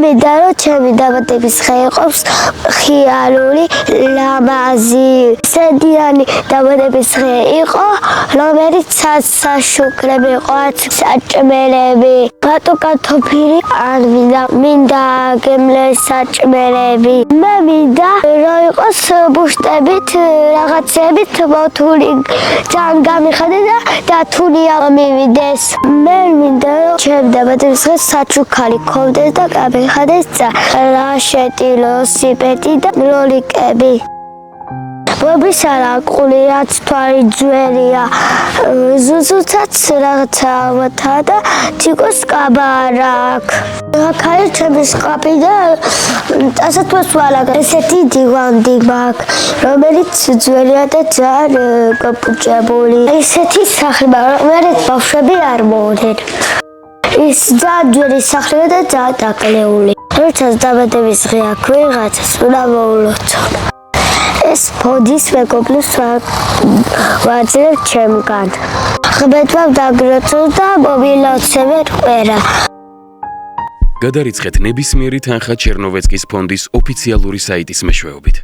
მინდა რომ ჩემი დაბადების დღე იყოს ხიარული, ლამაზი, სედიანი დაბადების დღე იყო, რომელიც საშუქრები იყო, საჭმელები, ბატო კარტოფილი არ მინდა გემლეს საჭმელები. მე მინდა რომ იყოს ბუშტებით, რაღაცებით მოთული ძალიან გამიხადე და თუნია მივიდეს. მე მინდა რომ ჩემი დაბადების დღეს საჩუქარი ქონდეს და გამიხადეს რაშეტი, ლოსიპეტი და როლიკები. ბობის არაყულიაც თვალი ძველია, ზუზუცაც რაღაცა ალბათა და თიკოს კაბარა აქვს. აქ არის ჩემი სკაფი და ასეთ მოსვალაგ ესეთი დივანი მაქვს, რომელიც ძველია და ძალიან გაფუჭებული. ესეთი სახლი მაქვს, რომელიც ბავშვები არ მოუდნენ. ის ძალიან ძველი სახლია და ძალიან დაკლეული. როცა დაბადების დღე აქვს ვიღაცას, უნდა მოულოცო. ეს ფონდის მეგობნებს ვაძლევ ჩემგან. ხმეთმა დაგროცო და მომილოცებენ ყველა. გადარიცხეთ ნებისმიერი თანხა ჩერნოვეცკის ფონდის ოფიციალური საიტის მეშვეობით.